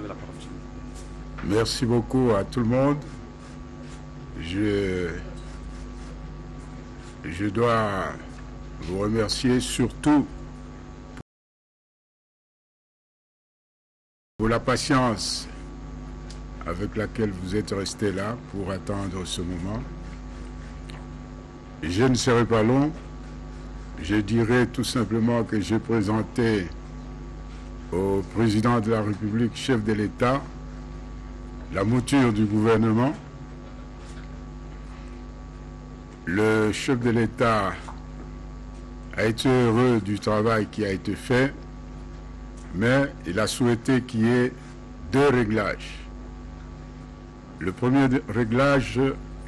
avez la parole. Merci beaucoup à tout le monde. Je dois vous remercier surtout pour la patience avec laquelle vous êtes restés là pour attendre ce moment. Je ne serai pas long. Je dirai tout simplement que j'ai présenté au président de la République, chef de l'État, la mouture du gouvernement. Le chef de l'État a été heureux du travail qui a été fait, mais il a souhaité qu'il y ait deux réglages. Le premier réglage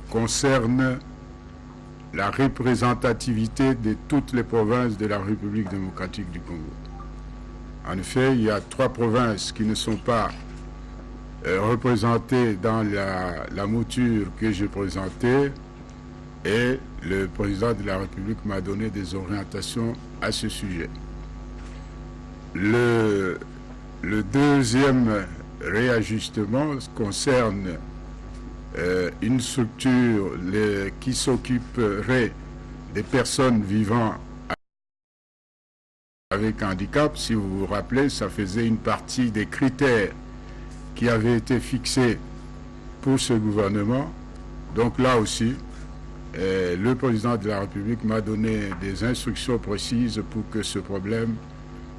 concerne la représentativité de toutes les provinces de la République démocratique du Congo. En effet, il y a 3 provinces qui ne sont pas représentées dans la mouture que j'ai présentée, et le président de la République m'a donné des orientations à ce sujet. Le deuxième réajustement concerne une structure qui s'occuperait des personnes vivant avec handicap. Si vous vous rappelez, ça faisait une partie des critères qui avaient été fixés pour ce gouvernement. Donc là aussi, le président de la République m'a donné des instructions précises pour que ce problème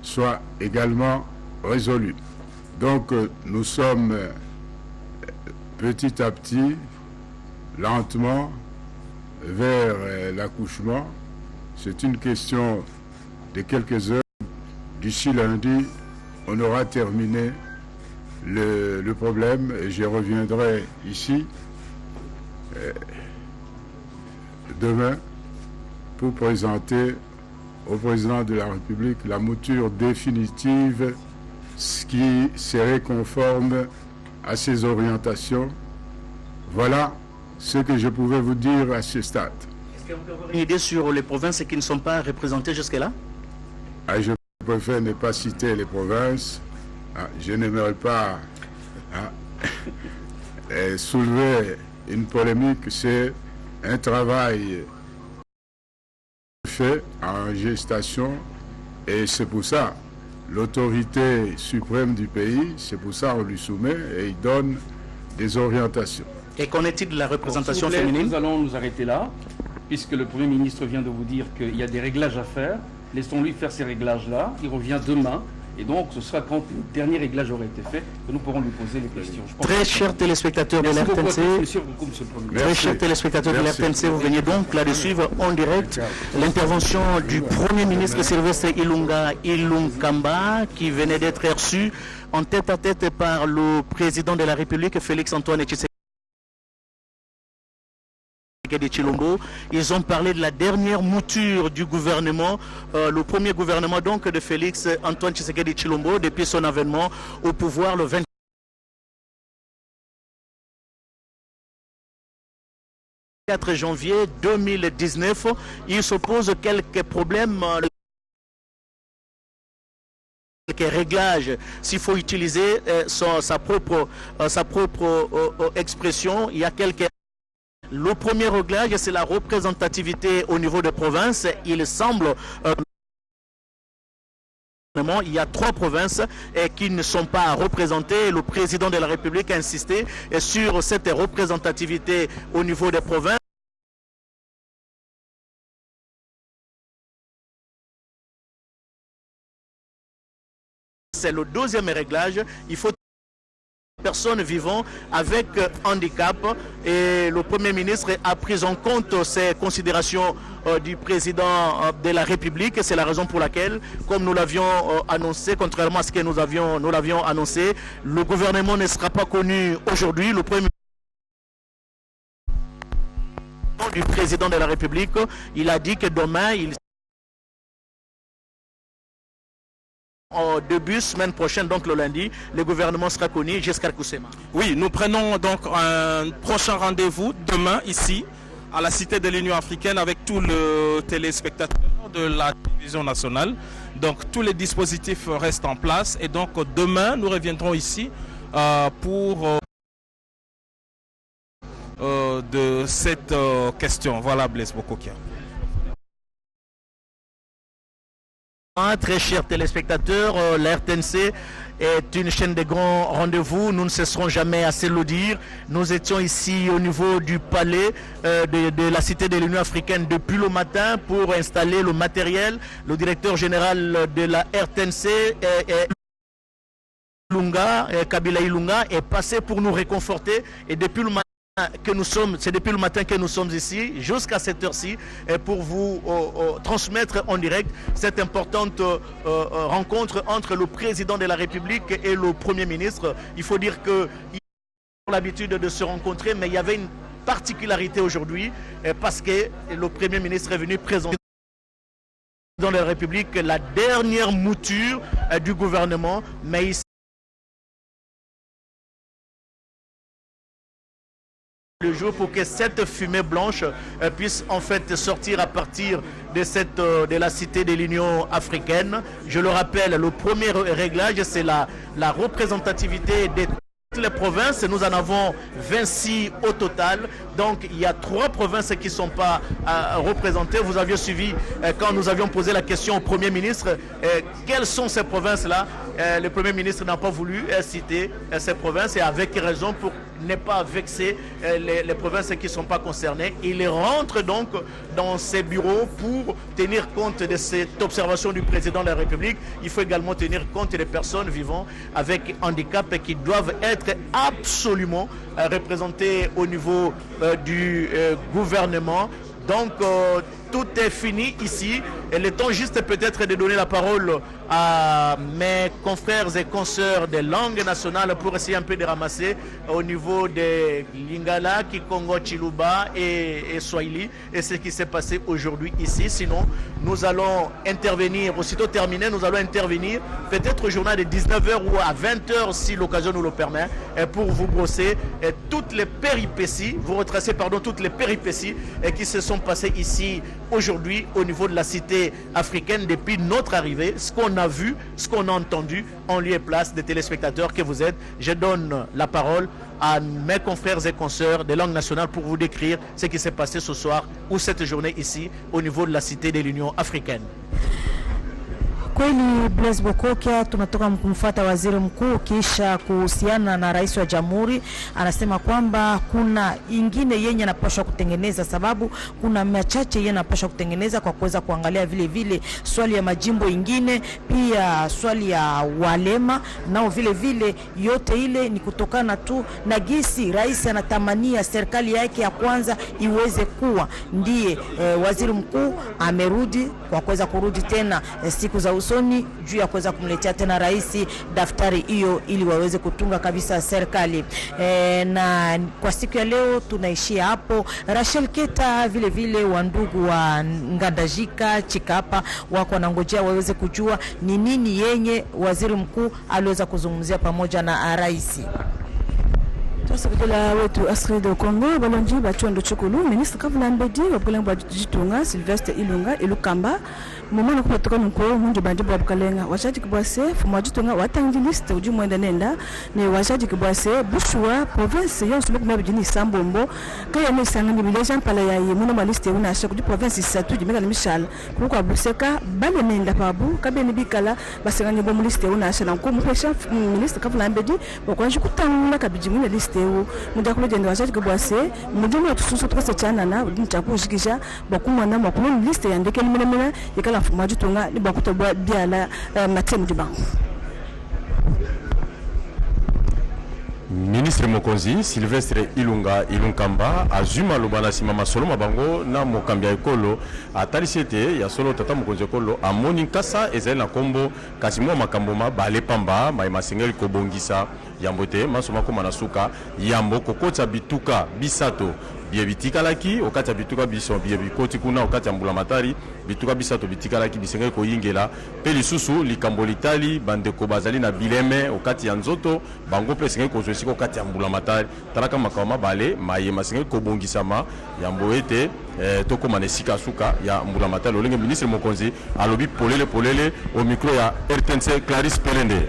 soit également résolu. Donc nous sommes petit à petit, lentement, vers l'accouchement. C'est une question de quelques heures. D'ici lundi, on aura terminé le problème et je reviendrai ici demain pour présenter au président de la République la mouture définitive, ce qui serait conforme à ses orientations. Voilà ce que je pouvais vous dire à ce stade. Est-ce qu'on peut avoir une idée sur les provinces qui ne sont pas représentées jusque-là? Je préfère ne pas citer les provinces. Je n'aimerais pas soulever une polémique. C'est un travail fait en gestation et c'est pour ça l'autorité suprême du pays, c'est pour ça qu'on lui soumet et il donne des orientations. Et qu'en est-il de la représentation féminine? Nous allons nous arrêter là, puisque le Premier ministre vient de vous dire qu'il y a des réglages à faire. Laissons-lui faire ces réglages-là. Il revient demain. Et donc, ce sera quand le dernier réglage aura été fait que nous pourrons lui poser les questions. Très chers téléspectateurs de l'RTNC, très chers téléspectateurs de l'RTNC, vous venez donc là de suivre en direct l'intervention du Premier ministre Sylvestre Ilunkamba qui venait d'être reçu en tête-à-tête par le président de la République, Félix-Antoine Tshisekedi de Tshilombo. Ils ont parlé de la dernière mouture du gouvernement, le premier gouvernement donc de Félix-Antoine Tshisekedi de Tshilombo depuis son avènement au pouvoir le 24 janvier 2019. Il se pose quelques problèmes, quelques réglages, s'il faut utiliser sa propre expression. Il y a quelques... Le premier réglage, c'est la représentativité au niveau des provinces. Il semble il y a 3 provinces qui ne sont pas représentées. Le président de la République a insisté sur cette représentativité au niveau des provinces. C'est le deuxième réglage. Il faut personnes vivant avec handicap et le Premier ministre a pris en compte ces considérations du président de la République. C'est la raison pour laquelle, comme nous l'avions annoncé, contrairement à ce que nous l'avions annoncé, le gouvernement ne sera pas connu aujourd'hui. Le Premier ministre du président de la République, il a dit que demain, en début semaine prochaine, donc le lundi, le gouvernement sera connu jusqu'à Kousema. Oui, nous prenons donc un prochain rendez-vous demain ici à la Cité de l'Union africaine avec tous les téléspectateurs de la télévision nationale. Donc tous les dispositifs restent en place et donc demain nous reviendrons ici pour de cette question. Voilà, Blaise Bokokia. Très chers téléspectateurs, la RTNC est une chaîne de grands rendez-vous. Nous ne cesserons jamais à se le dire. Nous étions ici au niveau du palais de la Cité de l'Union africaine depuis le matin pour installer le matériel. Le directeur général de la RTNC Kabila Ilunga est passé pour nous réconforter et depuis le matin c'est depuis le matin que nous sommes ici jusqu'à cette heure-ci pour vous transmettre en direct cette importante rencontre entre le président de la République et le Premier ministre. Il faut dire qu'ils ont l'habitude de se rencontrer, mais il y avait une particularité aujourd'hui parce que le Premier ministre est venu présenter dans la République la dernière mouture du gouvernement, mais ici le jour pour que cette fumée blanche puisse en fait sortir à partir de la Cité de l'Union africaine. Je le rappelle, le premier réglage, c'est la représentativité de toutes les provinces. Nous en avons 26 au total. Donc il y a 3 provinces qui ne sont pas représentées. Vous aviez suivi quand nous avions posé la question au Premier ministre, quelles sont ces provinces-là? Le Premier ministre n'a pas voulu citer ces provinces et avec raison pour ne pas vexer les provinces qui ne sont pas concernées. Il rentre donc dans ses bureaux pour tenir compte de cette observation du président de la République. Il faut également tenir compte des personnes vivant avec handicap qui doivent être absolument représentées au niveau du gouvernement. Donc tout est fini ici. Et le temps juste peut-être de donner la parole à mes confrères et consoeurs des langues nationales pour essayer un peu de ramasser au niveau de Lingala, Kikongo, Chiluba et Swahili et ce qui s'est passé aujourd'hui ici. Sinon, nous allons intervenir, aussitôt terminé, nous allons intervenir peut-être au journal de 19h ou à 20h si l'occasion nous le permet pour vous brosser toutes les péripéties, vous retracer toutes les péripéties qui se sont passées ici aujourd'hui au niveau de la Cité africaine depuis notre arrivée, ce qu'on a vu, ce qu'on a entendu en lieu et place des téléspectateurs que vous êtes. Je donne la parole à mes confrères et consoeurs des langues nationales pour vous décrire ce qui s'est passé ce soir ou cette journée ici au niveau de la Cité de l'Union africaine. Kweli Blaise Bokokia, tumetoka kumfuata waziri mkuu kisha kuhusiana na rais wa jamhuri. Anasema kwamba kuna ingine yenye anapaswa kutengeneza, sababu kuna machache yenye anapaswa kutengeneza kwa kuweza kuangalia vile vile swali ya majimbo ingine, pia swali ya walema nao vile vile. Yote ile ni kutokana tu na gisi rais anatamania serikali yake ya kwanza iweze kuwa. Ndiye waziri mkuu amerudi kwa kuweza kurudi tena siku za usoni juu ya kuweza kumletea tena rais daftari hiyo ili waweze kutunga kabisa serikali. Na kwa siku ya leo tunaishia hapo. Rachel Keta vile vile wandugu wa Ngandajika Chikapa wako wanangojea waweze kujua ni nini yenye waziri mkuu aliweza kuzungumzia pamoja na rais. Tosabela wetu Asri do Congo balonji bachondo chokulu ministre Kabila Mbedi wabulenga Jitunga Sylvestre Ilunga Ilukamba mumana kupatoka nko mundu bandi bwabukalenga wachaji kibwase fuma Jitunga watangi liste uji mwenda nenda ne wachaji kibwase bushwa province yonso lokumya bijini Sambombo kaya ne sangani village mpala ya yimuna ma liste una asha kudi province isatu jimeka mishala kuko abuseka bale nenda pabu kabeni bikala basangani bo liste una asha nko mupesha ministre Kabila Mbedi bakwanji kutangula kabiji mwina liste muda kulejenda wachaji kibwase mudumu tususu tukase chana na mtakujikisha bakumwa na makumu liste yandeke limena yakala fuma Jitunga ni bakutobwa biala matemu dibango. Ministre Mokonzi Sylvestre Ilunga Ilunkamba azuma lobana sima masolo mabango na mokambia ekolo atalisete ya solo tata Mokonzi ekolo amoni kasa ezali na kombo kasi mwa makambo ma bale pamba mai masengeli kobongisa yambote masoma koma na suka yambo kokota bituka bisato bie bitikalaki okati bituka biso bie bikoti kuna okati mbula matari bituka bisato bitikalaki bisengeli ko yingela pe lisusu likambo litali bandeko bazali na bileme okati ya nzoto bango pe sengeli ko zosi okati mbula matari talaka makama bale maye masengeli ko bongisama yambo ete toko manesika suka ya mbula matari olenge ministre Mokonzi alobi polele au micro ya RTNC Clarisse Pelende.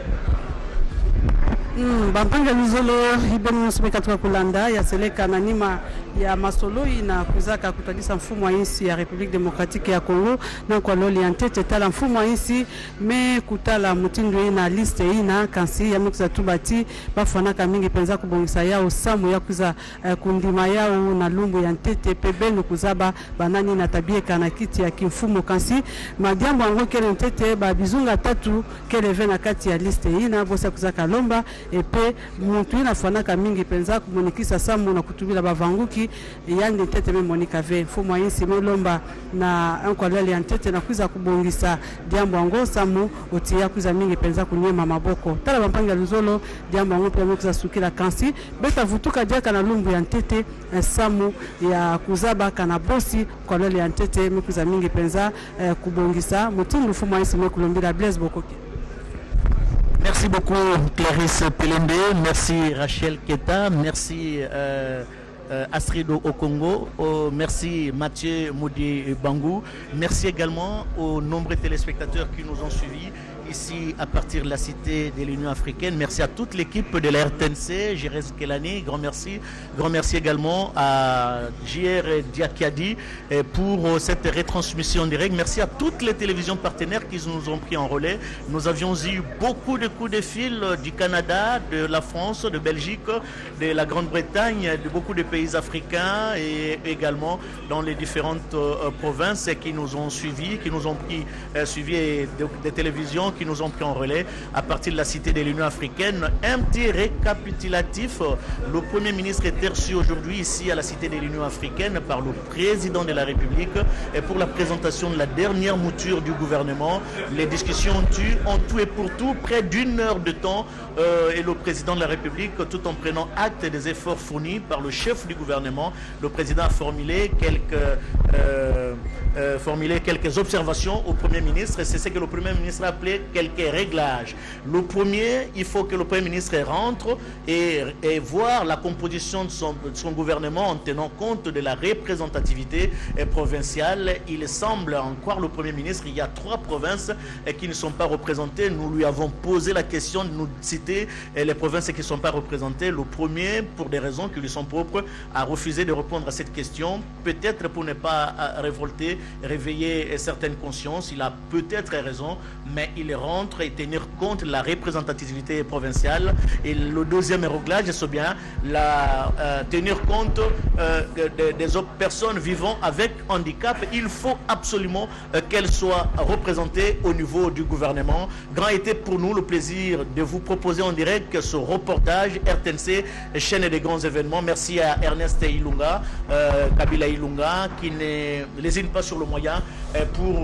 Bampanga Luzolo ibeni nsomeka tuka kulanda ya seleka na nima ya masolo ina kuzaka kutadisa mfumo wa insi ya Republique Démocratique ya Congo na kwa loli antete tala mfumo wa insi me kutala mutindo ina liste ina kansi ya mikuza tubati bafanaka mingi penza kubongisa yao samu ya kuza kundima yao na lumbu ya ntete pebeno kuzaba banani na tabie kana kiti ya kimfumo kansi madiambo ango kele ntete ba bizunga tatu kele vena kati ya liste ina bosa kuzaka lomba epe muntu ina fanaka mingi penza kumonikisa samu na kutubila bavanguki yandi ntete me monika ve mfumo yinsi melomba na ankwalele ntete na kuza kubongisa diambo ango samu otia kuza mingi penza kunyema maboko tala bampanga Luzolo diambo ango pe kuza sukila kansi beta vutuka jaka na lumbu ya ntete samu ya kuzaba kana bosi kwalele ya ntete mekuza mingi penza kubongisa mutindu mfumo yinsi mekulombila Blaise Bokoki. Merci beaucoup Clarisse Pelende, merci Rachel Keta, merci Astrido au Congo, merci Mathieu Moudi Bangou, merci également aux nombreux téléspectateurs qui nous ont suivis ici à partir de la cité de l'Union africaine. Merci à toute l'équipe de la RTNC, Jerez Kelani, grand merci. Grand merci également à JR Diakiadi pour cette retransmission directe. Merci à toutes les télévisions partenaires qui nous ont pris en relais. Nous avions eu beaucoup de coups de fil du Canada, de la France, de Belgique, de la Grande-Bretagne, de beaucoup de pays africains et également dans les différentes provinces qui nous ont suivis, qui nous ont pris suivi des télévisions qui nous ont pris en relais à partir de la cité de l'Union africaine. Un petit récapitulatif. Le Premier ministre est reçu aujourd'hui ici à la cité de l'Union africaine par le président de la République et pour la présentation de la dernière mouture du gouvernement. Les discussions ont tout et pour tout près d'une heure de temps et le président de la République, tout en prenant acte des efforts fournis par le chef du gouvernement, le président a formulé quelques observations au Premier ministre et c'est ce que le Premier ministre a appelé quelques réglages. Le premier, il faut que le Premier ministre rentre et voir la composition de son gouvernement en tenant compte de la représentativité provinciale. Il semble en croire le Premier ministre, il y a 3 provinces qui ne sont pas représentées. Nous lui avons posé la question de nous citer les provinces qui ne sont pas représentées. Le premier, pour des raisons qui lui sont propres, a refusé de répondre à cette question, peut-être pour ne pas réveiller certaines consciences. Il a peut-être raison, mais il rentre et tenir compte de la représentativité provinciale. Et le deuxième réglage, c'est bien tenir compte des autres personnes vivant avec handicap. Il faut absolument qu'elles soient représentées au niveau du gouvernement. Grand était pour nous le plaisir de vous proposer en direct ce reportage RTNC, chaîne des grands événements. Merci à Ernest Ilunga, Kabila Ilunga, qui ne lésine pas sur le moyen pour